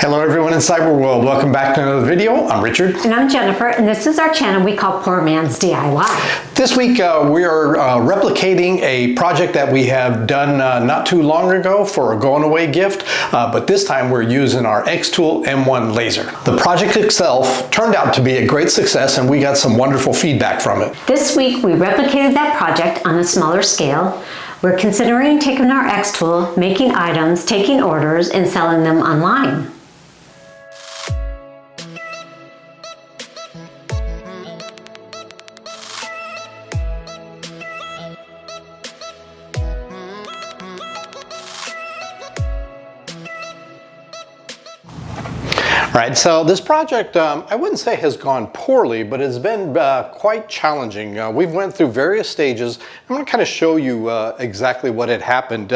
Hello everyone in cyber world. Welcome back to another video. I'm Richard. And I'm Jennifer, and this is our channel we call Poor Man's DIY. This week we are replicating a project that we have done not too long ago for a going away gift, but this time we're using our xTool M1 laser. The project itself turned out to be a great success and we got some wonderful feedback from it. This week we replicated that project on a smaller scale. We're considering taking our xTool, making items, taking orders, and selling them online. All right, so this project, I wouldn't say has gone poorly, but it's been quite challenging. We've went through various stages. I'm going to kind of show you exactly what had happened.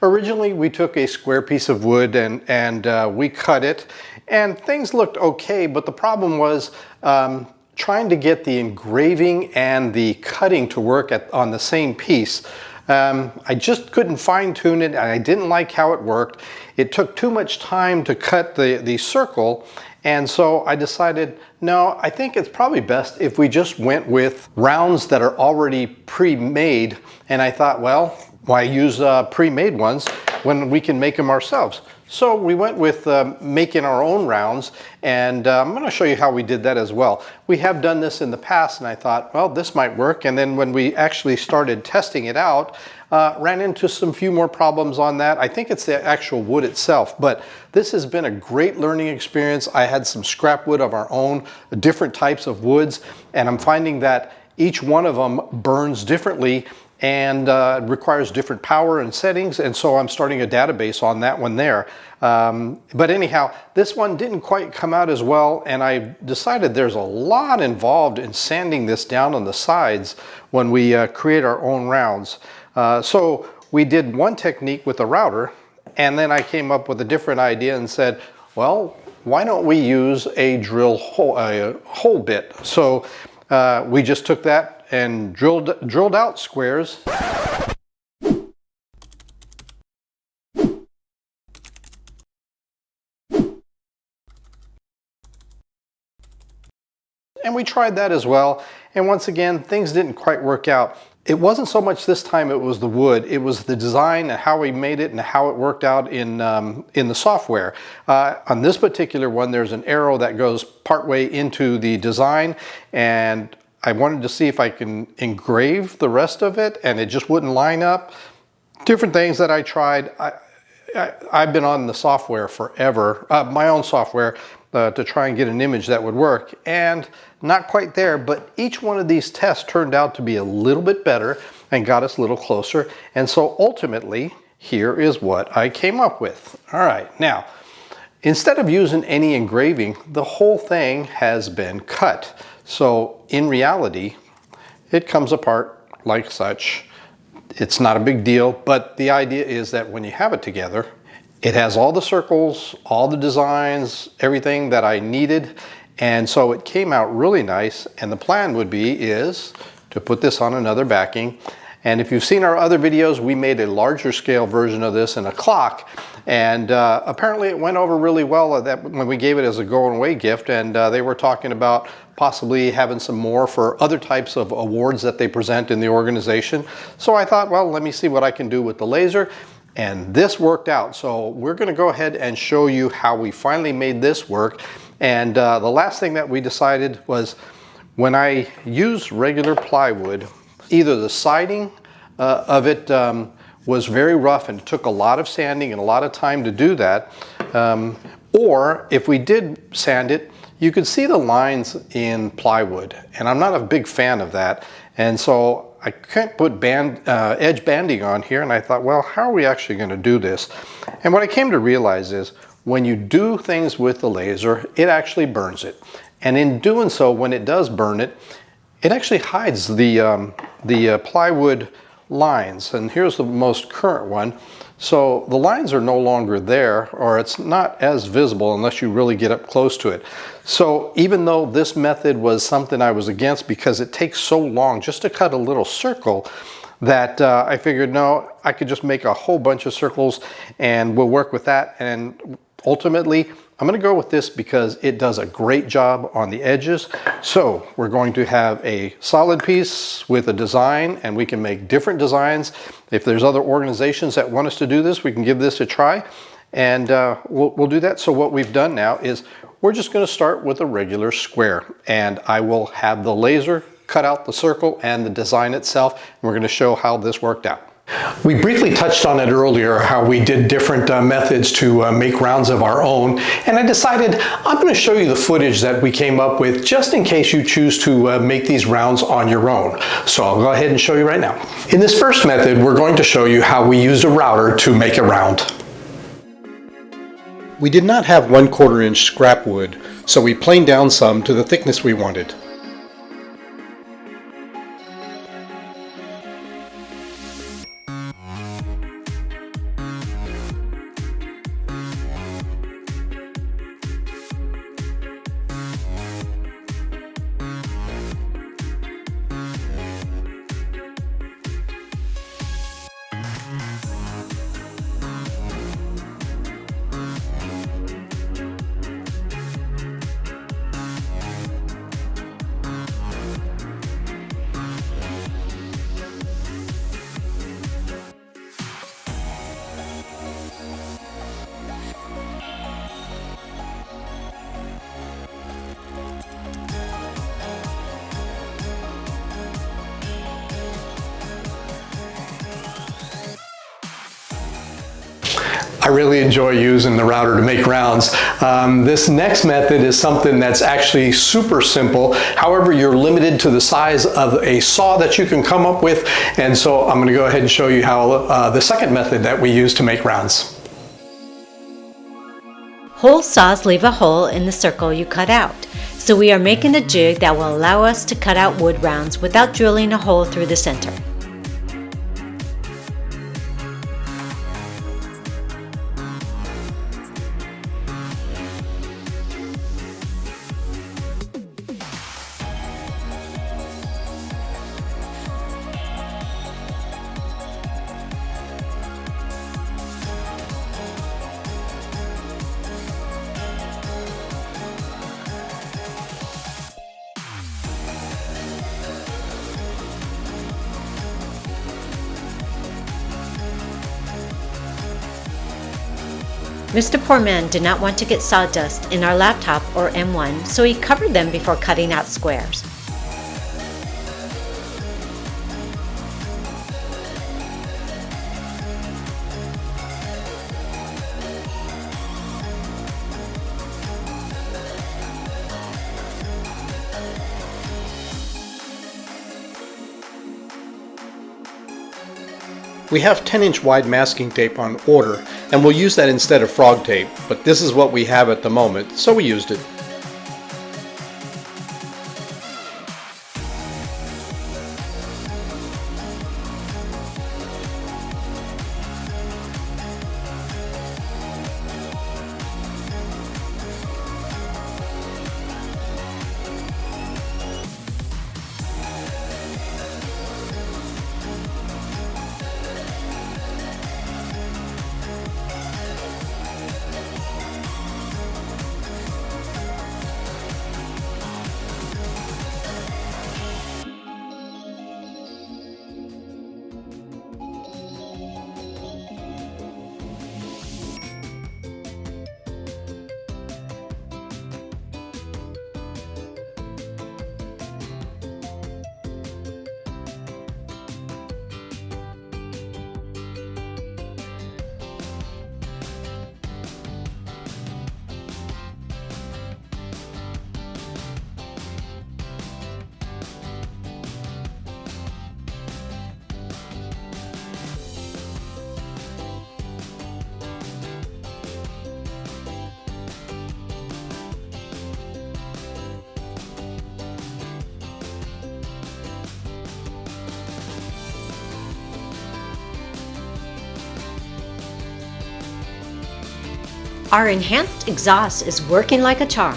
Originally, we took a square piece of wood and we cut it, and things looked okay, but the problem was trying to get the engraving and the cutting to work on the same piece. I just couldn't fine-tune it, and I didn't like how it worked. It took too much time to cut the circle, and so I decided, no, I think it's probably best if we just went with rounds that are already pre-made. And I thought, well, why use pre-made ones when we can make them ourselves? So we went with making our own rounds, and I'm going to show you how we did that as well. We have done this in the past, and I thought, well, this might work. And then when we actually started testing it out, ran into some few more problems on that. I think it's the actual wood itself, but this has been a great learning experience. I had some scrap wood of our own, different types of woods, and I'm finding that each one of them burns differently and requires different power and settings, and so I'm starting a database on that one there. But anyhow, this one didn't quite come out as well, and I decided there's a lot involved in sanding this down on the sides when we create our own rounds. So we did one technique with a router, and then I came up with a different idea and said, well, why don't we use a drill hole bit? So we just took that and drilled out squares. And we tried that as well. And once again, things didn't quite work out. It wasn't so much this time it was the wood, it was the design and how we made it and how it worked out in the software. On this particular one, there's an arrow that goes partway into the design, and I wanted to see if I can engrave the rest of it, and it just wouldn't line up. Different things that I tried. I've been on the software forever, my own software, to try and get an image that would work, and not quite there, but each one of these tests turned out to be a little bit better and got us a little closer. And so ultimately, here is what I came up with. All right, now, instead of using any engraving, the whole thing has been cut. So in reality, it comes apart like such. It's not a big deal, but the idea is that when you have it together, it has all the circles, all the designs, everything that I needed. And so it came out really nice. And the plan would be is to put this on another backing. And if you've seen our other videos, we made a larger scale version of this in a clock. And apparently it went over really well when we gave it as a going away gift. And they were talking about possibly having some more for other types of awards that they present in the organization. So I thought, well, let me see what I can do with the laser. And this worked out. So we're going to go ahead and show you how we finally made this work. And the last thing that we decided was when I use regular plywood, either the siding of it was very rough and it took a lot of sanding and a lot of time to do that. Or if we did sand it, you could see the lines in plywood. And I'm not a big fan of that. And so I can't put edge banding on here, and I thought, well, how are we actually going to do this? And what I came to realize is when you do things with the laser, it actually burns it. And in doing so, when it does burn it, it actually hides the plywood lines. And here's the most current one. So the lines are no longer there, or it's not as visible unless you really get up close to it. So even though this method was something I was against because it takes so long just to cut a little circle, that I figured, no, I could just make a whole bunch of circles and we'll work with that. And ultimately, I'm going to go with this because it does a great job on the edges. So we're going to have a solid piece with a design, and we can make different designs. If there's other organizations that want us to do this, we can give this a try, and we'll do that. So what we've done now is we're just going to start with a regular square, and I will have the laser cut out the circle and the design itself, and we're going to show how this worked out. We briefly touched on it earlier, how we did different methods to make rounds of our own, and I decided I'm going to show you the footage that we came up with just in case you choose to make these rounds on your own. So I'll go ahead and show you right now. In this first method, we're going to show you how we used a router to make a round. We did not have 1/4 inch scrap wood, so we planed down some to the thickness we wanted. I really enjoy using the router to make rounds. This next method is something that's actually super simple. However, you're limited to the size of a saw that you can come up with, and so I'm going to go ahead and show you how the second method that we use to make rounds. Hole saws leave a hole in the circle you cut out, so we are making a jig that will allow us to cut out wood rounds without drilling a hole through the center. Mr. Poorman did not want to get sawdust in our laptop or M1, so he covered them before cutting out squares. We have 10-inch wide masking tape on order, and we'll use that instead of frog tape, but this is what we have at the moment, so we used it. Our enhanced exhaust is working like a charm.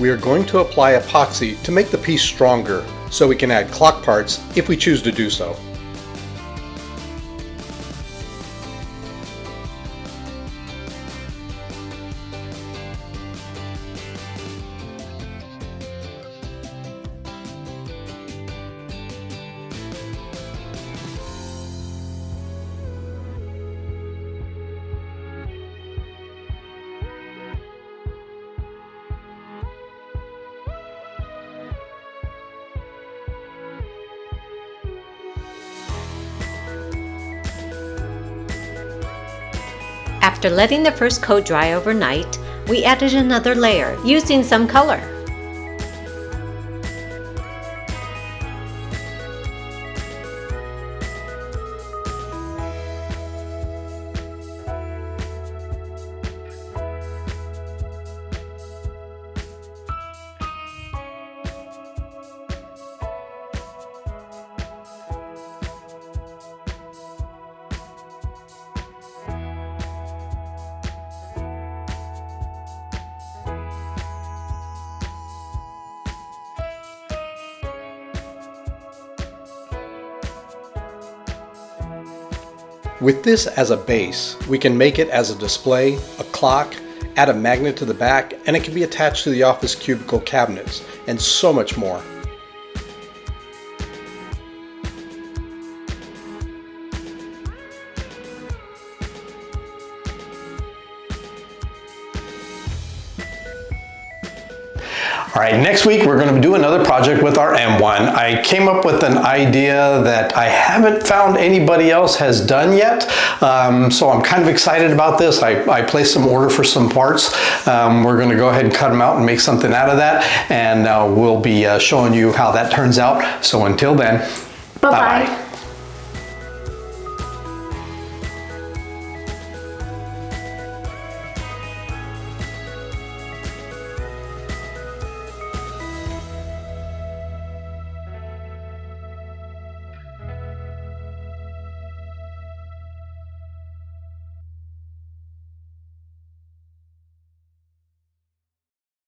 We are going to apply epoxy to make the piece stronger so we can add clock parts if we choose to do so. After letting the first coat dry overnight, we added another layer using some color. With this as a base, we can make it as a display, a clock, add a magnet to the back, and it can be attached to the office cubicle cabinets, and so much more. All right, next week we're going to do another project with our M1. I came up with an idea that I haven't found anybody else has done yet, so I'm kind of excited about this. I placed some order for some parts. We're going to go ahead and cut them out and make something out of that, and we'll be showing you how that turns out. So until then, bye-bye.